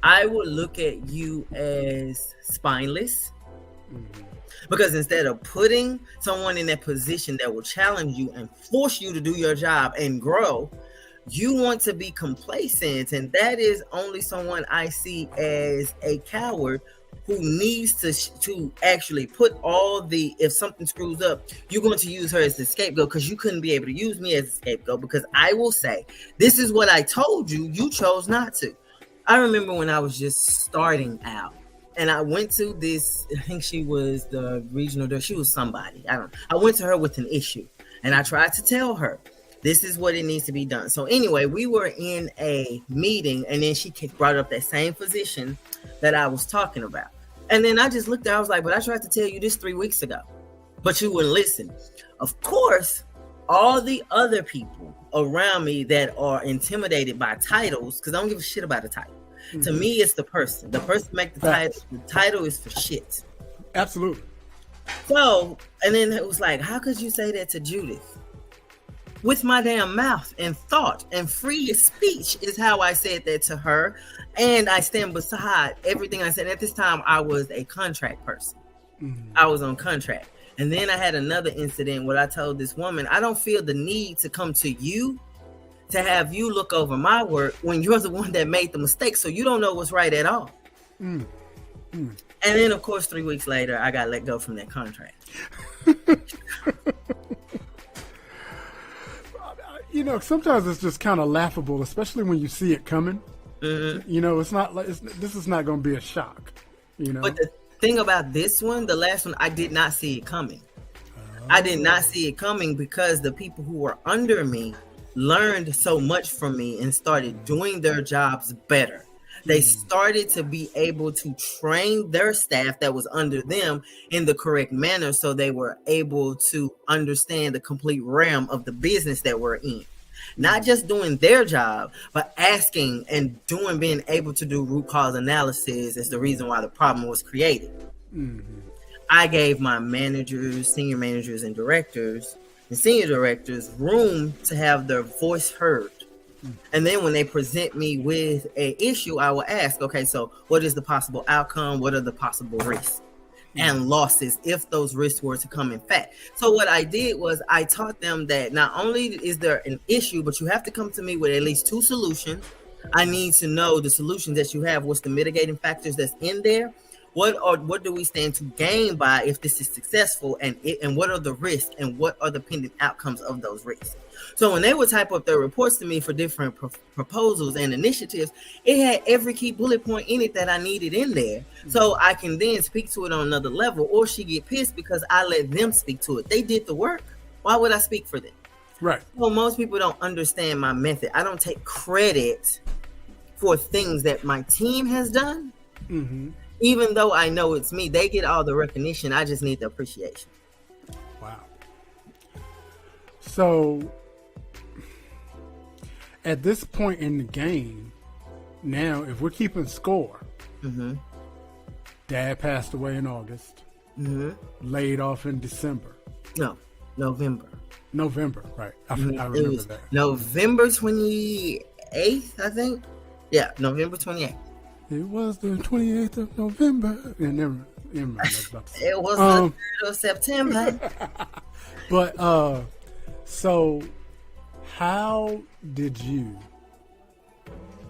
I would look at you as spineless, because instead of putting someone in that position that will challenge you and force you to do your job and grow, you want to be complacent. And that is only someone I see as a coward who needs to actually put if something screws up, you're going to use her as the scapegoat, because you couldn't be able to use me as a scapegoat, because I will say, this is what I told you, you chose not to. I remember when I was just starting out, and I went to this, I think she was the regional, she was somebody, I went to her with an issue, and I tried to tell her, this is what it needs to be done. So anyway, we were in a meeting, and then she brought up that same position that I was talking about. And then I just looked at, I was like, but I tried to tell you this 3 weeks ago, but you wouldn't listen. Of course, all the other people around me that are intimidated by titles, because I don't give a shit about a title. Mm-hmm. To me, it's the person. The person make the title. The title is for shit. Absolutely. So, and then it was like, how could you say that to Judith? With my damn mouth and thought and free speech is how I said that to her. And I stand beside everything I said. At this time, I was a contract person. Mm-hmm. I was on contract. And then I had another incident where I told this woman, I don't feel the need to come to you to have you look over my work when you're the one that made the mistake. So you don't know what's right at all. Mm. Mm. And then, of course, 3 weeks later, I got let go from that contract. You know, sometimes it's just kind of laughable, especially when you see it coming. Mm-hmm. You know, it's not like this is not going to be a shock. You know, but the thing about this one, the last one, I did not see it coming. I did not see it coming because the people who were under me learned so much from me and started doing their jobs better. They started to be able to train their staff that was under them in the correct manner, so they were able to understand the complete realm of the business that we're in. Not just doing their job, but asking and being able to do root cause analysis is the reason why the problem was created. Mm-hmm. I gave my managers, senior managers, and directors, and senior directors room to have their voice heard. And then when they present me with an issue, I will ask, okay, so what is the possible outcome? What are the possible risks and losses if those risks were to come in fact? So what I did was I taught them that not only is there an issue, but you have to come to me with at least 2 solutions. I need to know the solutions that you have. What's the mitigating factors that's in there? What do we stand to gain by if this is successful? And what are the risks and what are the pending outcomes of those risks? So when they would type up their reports to me for different proposals and initiatives, it had every key bullet point in it that I needed in there. So I can then speak to it on another level, or she get pissed because I let them speak to it. They did the work. Why would I speak for them? Right. Well, most people don't understand my method. I don't take credit for things that my team has done. Mm-hmm. Even though I know it's me, they get all the recognition. I just need the appreciation. Wow. So at this point in the game, now, if we're keeping score, mm-hmm. Dad passed away in August, mm-hmm. laid off in December. No, November. November, right. I remember that. November 28th, I think. Yeah, November 28th. It was the 28th of November. And it was the 3rd of September. But, so how did you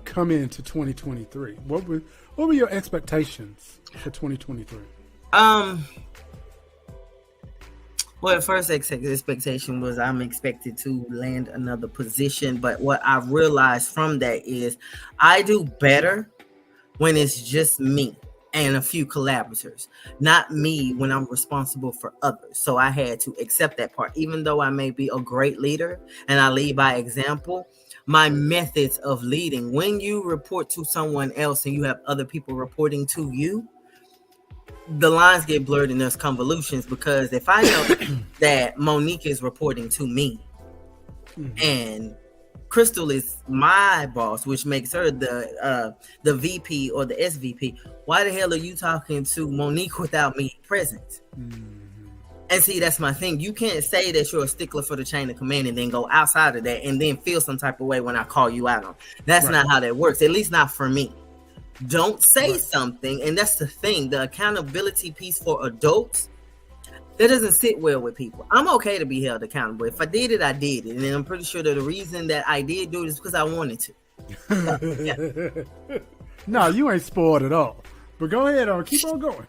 come into 2023? What were your expectations for 2023? Well, the first expectation was I'm expected to land another position. But what I realized from that is I do better when it's just me and a few collaborators, not me when I'm responsible for others. So I had to accept that part. Even though I may be a great leader and I lead by example, my methods of leading, when you report to someone else and you have other people reporting to you, the lines get blurred and there's convolutions, because if I know that Monique is reporting to me, mm-hmm. and Crystal is my boss, which makes her the VP or the SVP, why the hell are you talking to Monique without me present? Mm-hmm. And see, that's my thing. You can't say that you're a stickler for the chain of command and then go outside of that and then feel some type of way when I call you out on. That's right. Not how that works, at least not for me. Don't say right. something, and that's the thing. The accountability piece for adults, that doesn't sit well with people. I'm okay to be held accountable. If I did it, I did it. And I'm pretty sure that the reason that I did do it is because I wanted to. Yeah. No, you ain't spoiled at all. But go ahead, keep on going.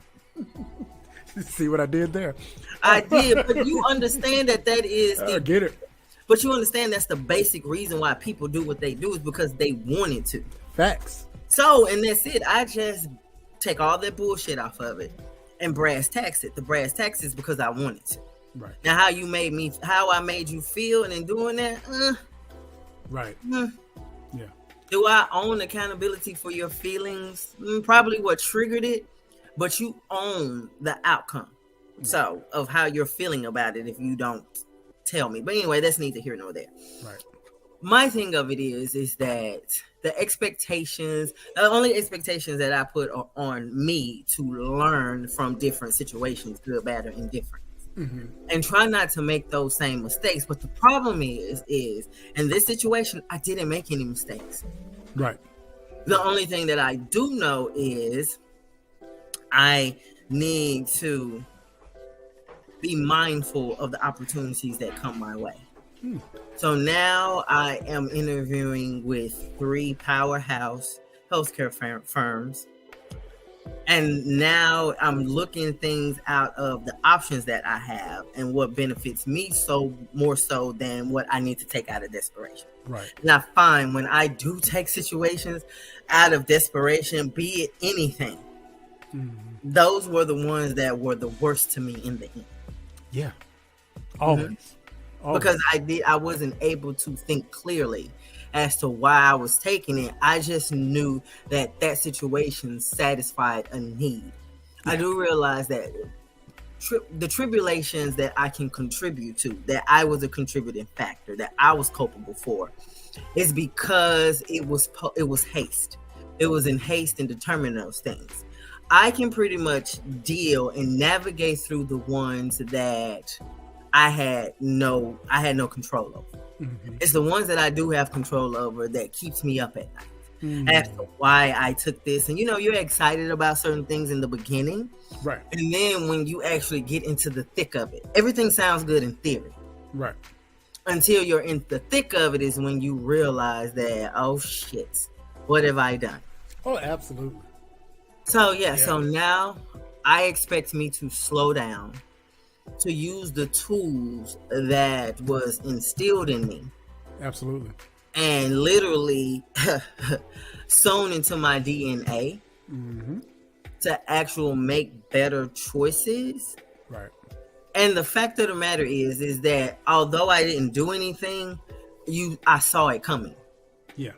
See what I did there? I did, but you understand that is... I get it. But you understand that's the basic reason why people do what they do is because they wanted to. Facts. So, and that's it. I just take all that bullshit off of it and brass tacks it. The brass tacks is because I wanted to. Right. Now, how I made you feel and in doing that, right. Yeah. Do I own accountability for your feelings? Probably what triggered it, but you own the outcome. So of how you're feeling about it if you don't tell me. But anyway, that's neither here nor there. Right. My thing of it is that the only expectations that I put are on me to learn from different situations, good, bad, or indifferent. And try not to make those same mistakes. But the problem is in this situation, I didn't make any mistakes. Right. The only thing that I do know is I need to be mindful of the opportunities that come my way. So now I am interviewing with 3 powerhouse healthcare firms. And now I'm looking things out of the options that I have and what benefits me more so than what I need to take out of desperation. Right. And I find when I do take situations out of desperation, be it anything, those were the ones that were the worst to me in the end. Yeah. Always. Because I wasn't able to think clearly as to why I was taking it. I just knew that situation satisfied a need. I do realize that the tribulations that I can contribute to, that I was a contributing factor, that I was culpable for, is because it was haste. It was in haste in determining those things. I can pretty much deal and navigate through the ones that I had no control over. It's the ones that I do have control over that keeps me up at night. As to why I took this. And you're excited about certain things in the beginning. Right. And then when you actually get into the thick of it, everything sounds good in theory. Right. Until you're in the thick of it is when you realize that, oh shit, what have I done? Oh, absolutely. So so now I expect me to slow down, to use the tools that was instilled in me. Absolutely. And literally sewn into my DNA to actually make better choices. Right. And the fact of the matter is that although I didn't do anything, I saw it coming. Yeah.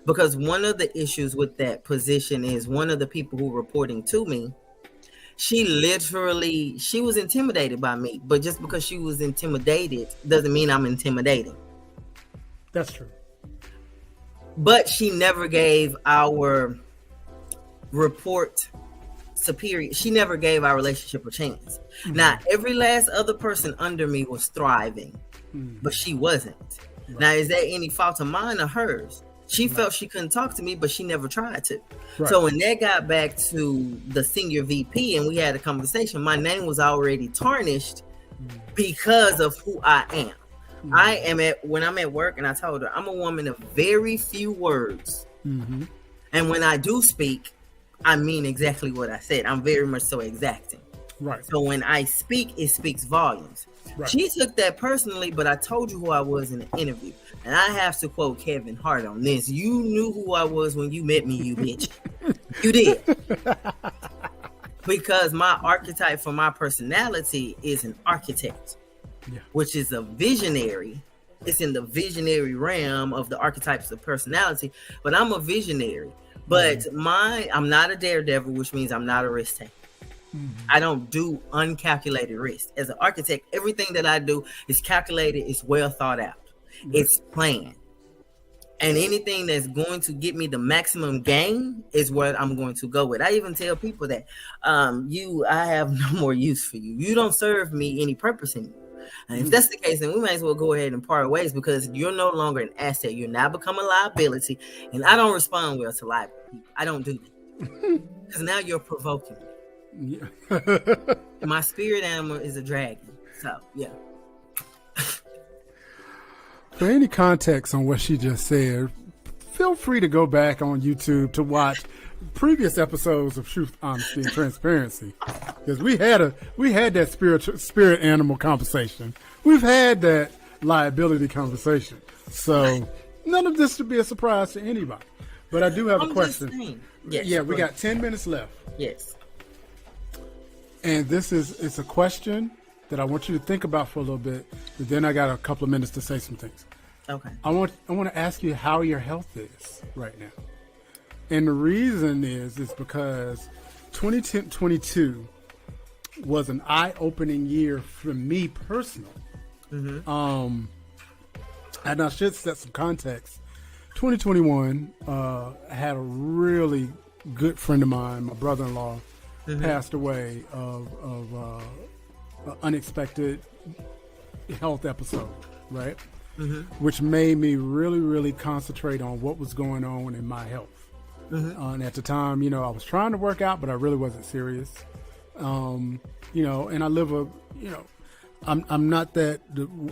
Because one of the issues with that position is one of the people who were reporting to me, she was intimidated by me. But just because she was intimidated doesn't mean I'm intimidating. That's true. But she never gave our report superior. She never gave our relationship a chance. Now, every last other person under me was thriving, but she wasn't. Right. Now, is that any fault of mine or hers? She felt she couldn't talk to me, but she never tried to. Right. So when that got back to the senior VP and we had a conversation, my name was already tarnished because of who I am. I am when I'm at work, and I told her I'm a woman of very few words. And when I do speak, I mean exactly what I said. I'm very much so exacting. Right. So when I speak, it speaks volumes. Right. She took that personally, but I told you who I was in the interview. And I have to quote Kevin Hart on this. You knew who I was when you met me, you bitch. You did. Because my archetype for my personality is an architect, which is a visionary. It's in the visionary realm of the archetypes of personality, but I'm a visionary. But I'm not a daredevil, which means I'm not a risk taker. I don't do uncalculated risk. As an architect, everything that I do is calculated, it's well thought out, it's planned. And anything that's going to get me the maximum gain is what I'm going to go with. I even tell people that I have no more use for you. You don't serve me any purpose anymore. And if that's the case, then we might as well go ahead and part ways, because you're no longer an asset. You're now become a liability. And I don't respond well to liability. I don't do that. Because now you're provoking me. My spirit animal is a dragon. So, yeah. For any context on what she just said, feel free to go back on YouTube to watch previous episodes of Truth, Honesty, and Transparency, because we had that spirit animal conversation. We've had that liability conversation. So none of this should be a surprise to anybody. But I do have a question. Yes, we got 10 minutes left. Yes. And it's a question that I want you to think about for a little bit. But then I got a couple of minutes to say some things. Okay. I want to ask you how your health is right now. And the reason is because 2022 was an eye-opening year for me personally. And I should set some context. 2021, I had a really good friend of mine, my brother-in-law, passed away of an unexpected health episode, right? Which made me really, really concentrate on what was going on in my health. And at the time, I was trying to work out, but I really wasn't serious. And I live I'm not that,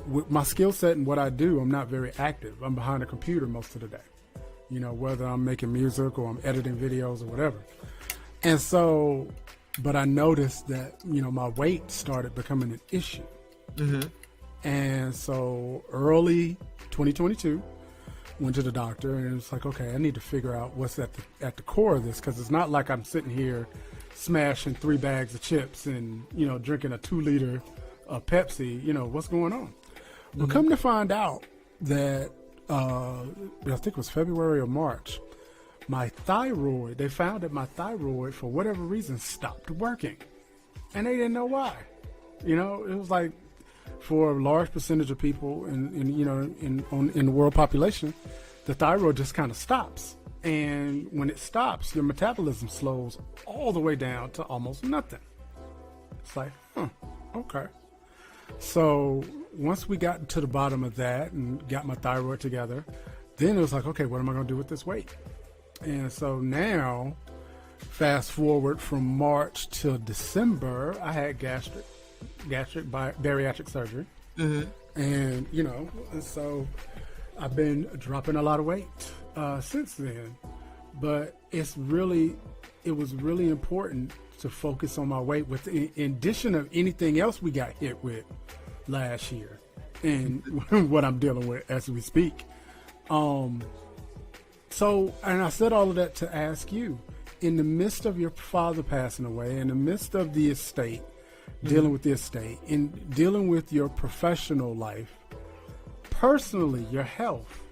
with my skill set and what I do, I'm not very active. I'm behind a computer most of the day, whether I'm making music or I'm editing videos or whatever. And so, but I noticed that, my weight started becoming an issue. And so early 2022, went to the doctor and it was like, okay, I need to figure out what's at the core of this. Cause it's not like I'm sitting here smashing 3 bags of chips and, drinking a 2-liter Pepsi, what's going on? Well, come to find out that, I think it was February or March, my thyroid, they found that my thyroid, for whatever reason, stopped working. And they didn't know why. It was like, for a large percentage of people in the world population, the thyroid just kind of stops. And when it stops, your metabolism slows all the way down to almost nothing. It's like, okay. So once we got to the bottom of that and got my thyroid together, then it was like, okay, what am I going to do with this weight? And so now, fast forward from March till December, I had gastric bariatric surgery. And, and so I've been dropping a lot of weight since then. But it was really important to focus on my weight with, in addition of anything else we got hit with last year and what I'm dealing with as we speak. So, and I said all of that to ask you, in the midst of your father passing away, in the midst of the estate, dealing with the estate, in dealing with your professional life, personally, your health,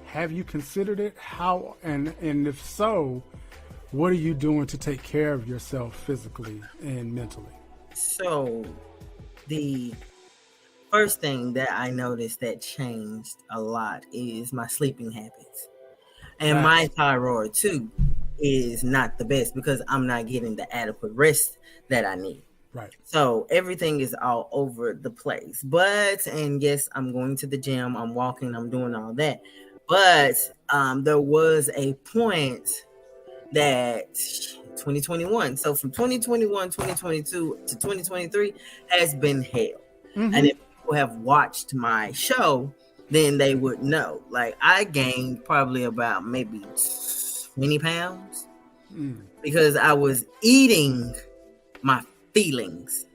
have you considered it? How, and if so, what are you doing to take care of yourself physically and mentally? So the first thing that I noticed that changed a lot is my sleeping habits. And my thyroid too is not the best because I'm not getting the adequate rest that I need. Right. So everything is all over the place. And yes, I'm going to the gym, I'm walking, I'm doing all that. But there was a point that 2021. So from 2021, 2022 to 2023 has been hell. And if people have watched my show, then they would know. Like, I gained probably about maybe 20 pounds because I was eating my feelings.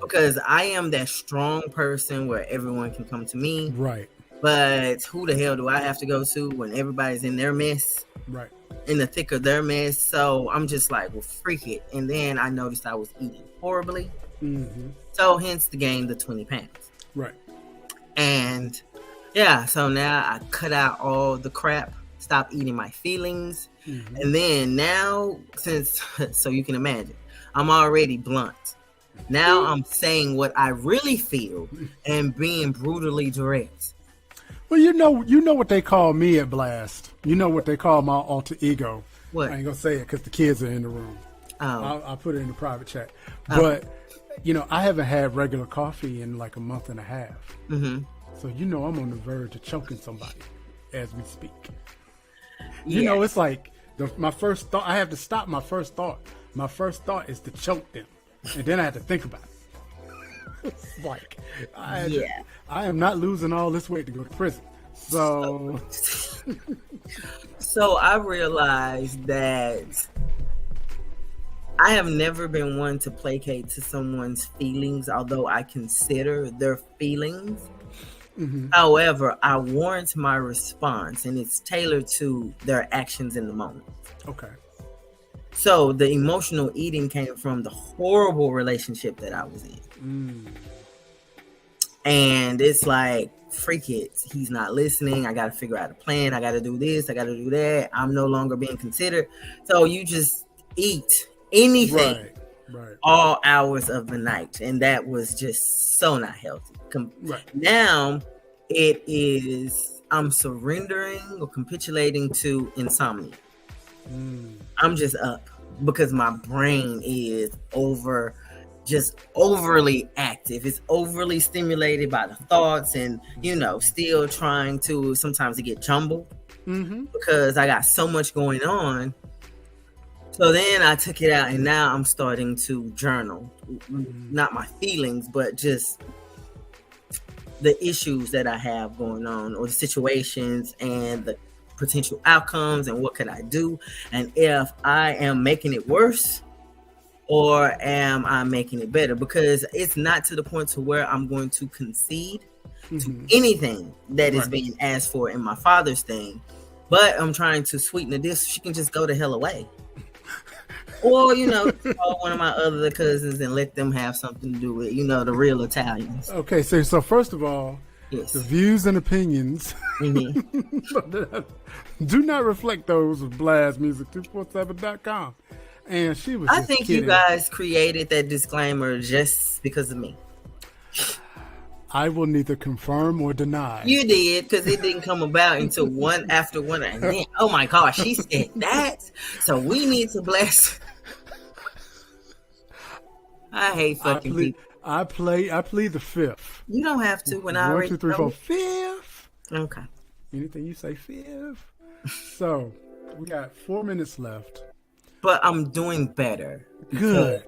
Because I am that strong person where everyone can come to me. Right. But who the hell do I have to go to when everybody's in their mess? Right. In the thick of their mess. So I'm just like, well, freak it. And then I noticed I was eating horribly. So hence the gain, the 20 pounds. Right. And yeah, so now I cut out all the crap, stop eating my feelings. And then now, since, so you can imagine, I'm already blunt. Now I'm saying what I really feel and being brutally direct. Well, you know what they call me at Blast. You know what they call my alter ego. What? I ain't gonna say it because the kids are in the room. Oh. I'll put it in the private chat. But I haven't had regular coffee in like a month and a half. So I'm on the verge of choking somebody as we speak. It's like my first thought. I have to stop my first thought. My first thought is to choke them, and then I have to think about it. It's like, I am not losing all this weight to go to prison. So I realized that I have never been one to placate to someone's feelings, although I consider their feelings. However, I warrant my response, and it's tailored to their actions in the moment. Okay. So the emotional eating came from the horrible relationship that I was in. And it's like, freak it. He's not listening. I got to figure out a plan. I got to do this. I got to do that. I'm no longer being considered. So you just eat anything, Right. all hours of the night, and that was just so not healthy. Right. Now it is, I'm surrendering or capitulating to insomnia. I'm just up because my brain is overly active. It's overly stimulated by the thoughts, and still trying to, sometimes it get jumbled because I got so much going on. So then I took it out, and now I'm starting to journal, not my feelings, but just the issues that I have going on, or the situations and the potential outcomes, and what can I do, and if I am making it worse or am I making it better, because it's not to the point to where I'm going to concede to anything that is being asked for in my father's thing, but I'm trying to sweeten the deal so she can just go the hell away. Or, call one of my other cousins and let them have something to do with, the real Italians. Okay, so first of all, Yes. the views and opinions do not reflect those of blastmusic247.com. And she was I just think kidding. you guys created that disclaimer just because of me. I will neither confirm or deny. You did, because it didn't come about until one after one. And then, oh my gosh, she said that. So we need to blast. I hate fucking people. I plead the fifth. You don't have to when I 1, already 2, 3, know. 4, fifth. Okay. Anything you say fifth. So we got 4 minutes left. But I'm doing better. Good.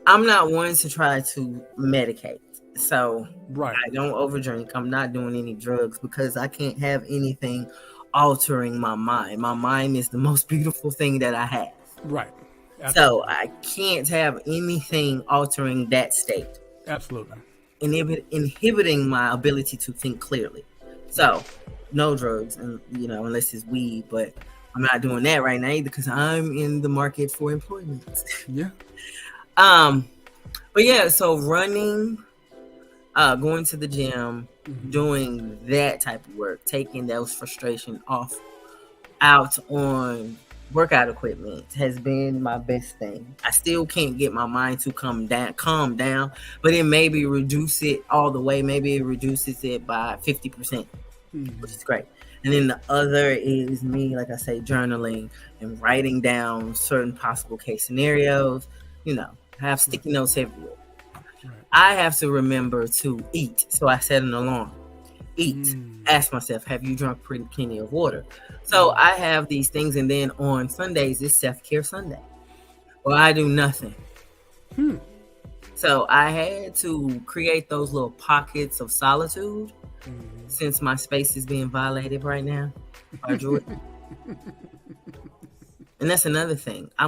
I'm not one to try to medicate. So Right. I don't overdrink. I'm not doing any drugs because I can't have anything altering my mind. My mind is the most beautiful thing that I have. Right. So I can't have anything altering that state. Absolutely. Inhibiting my ability to think clearly. So no drugs, and unless it's weed, but I'm not doing that right now either because I'm in the market for employment. Yeah. But yeah, so running, going to the gym, doing that type of work, taking those frustration out on workout equipment has been my best thing. I still can't get my mind to calm down, but it maybe reduce it all the way. Maybe it reduces it by 50%, which is great. And then the other is me, like I say, journaling and writing down certain possible case scenarios. I have sticky notes everywhere. Right. I have to remember to eat. So I set an alarm. Eat. Ask myself, have you drunk plenty of water? So I have these things. And then on Sundays, it's self-care Sunday. Well, I do nothing. So I had to create those little pockets of solitude. Since my space is being violated right now by Jordan. And that's another thing. I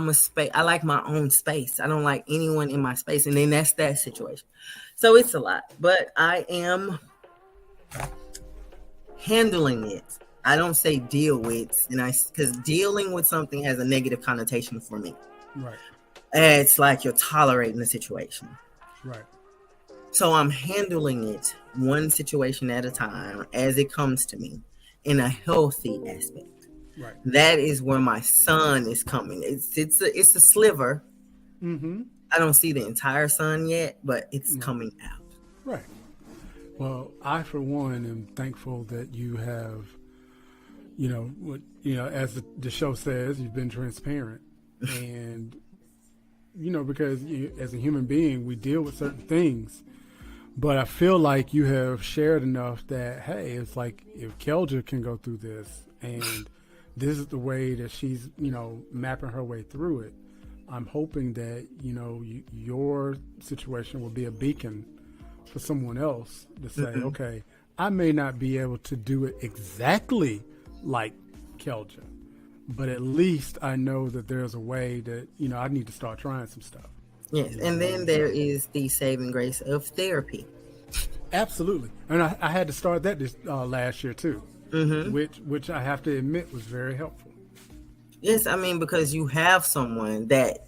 like my own space. I don't like anyone in my space. And then that's that situation. So it's a lot. But I am handling it. I don't say deal with, because dealing with something has a negative connotation for me. Right. It's like you're tolerating the situation. Right. So I'm handling it one situation at a time as it comes to me in a healthy aspect. Right. That is where my sun is coming. It's a sliver. I don't see the entire sun yet, but it's coming out. Right. Well, I for one am thankful that you have, as the show says, you've been transparent, and because as a human being, we deal with certain things. But I feel like you have shared enough that, hey, it's like if Kelja can go through this and this is the way that she's, mapping her way through it, I'm hoping that, your situation will be a beacon for someone else to say, okay, I may not be able to do it exactly like Kelja, but at least I know that there's a way that, I need to start trying some stuff. Yes, and then there is the saving grace of therapy. Absolutely, and I had to start that this last year too, which I have to admit was very helpful. Yes, because you have someone that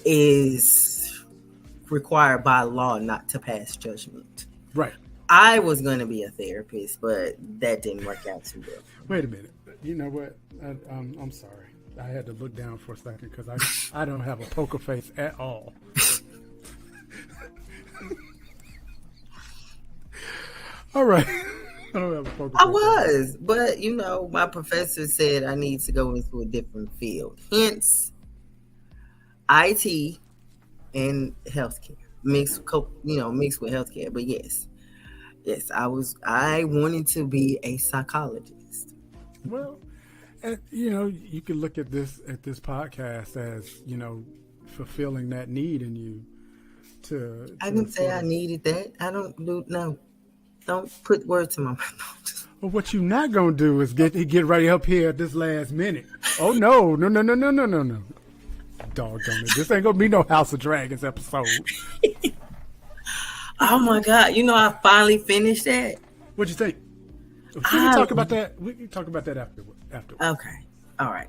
is required by law not to pass judgment. Right. I was going to be a therapist, but that didn't work out too well. Wait a minute. You know what? I'm sorry. I had to look down for a second because I don't have a poker face at all. All right. I don't have a poker face. I was, but you know, my professor said I need to go into a different field. Hence, IT and healthcare mixed with healthcare. But yes, I wanted to be a psychologist. Well, you know, you can look at this podcast as, you know, fulfilling that need in you. I didn't say I needed that. I don't do no. Don't put words in my mouth. Well, what you're not gonna do is get right up here at this last minute. Oh no. Doggone it. This ain't gonna be no House of Dragons episode. Oh my God. You know, I finally finished that. What'd you think? We can talk about that. We can talk about that after. Okay. All right.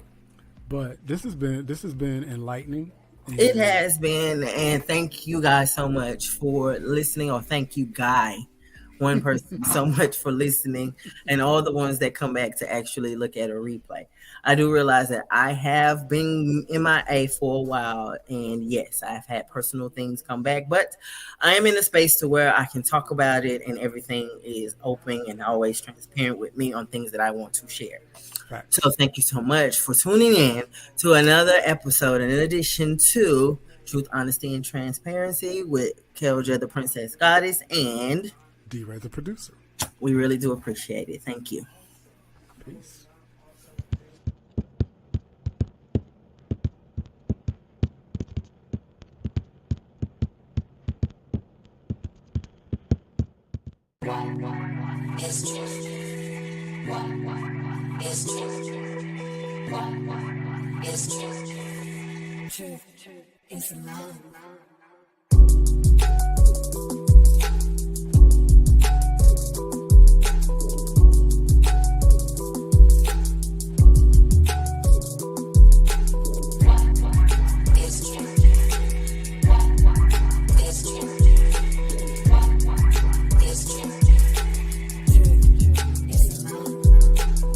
But this has been enlightening. It has been, and thank you guys so much for listening, or thank you, Guy, one person, so much for listening, and all the ones that come back to actually look at a replay. I do realize that I have been MIA for a while, and yes, I've had personal things come back, but I am in a space to where I can talk about it, and everything is open and always transparent with me on things that I want to share. Right. So thank you so much for tuning in to another episode, in addition to Truth, Honesty, and Transparency with Kelja, the Princess Goddess, and D-Ray, the producer. We really do appreciate it. Thank you. Peace. It's true. It's true. It's true. Truth is love.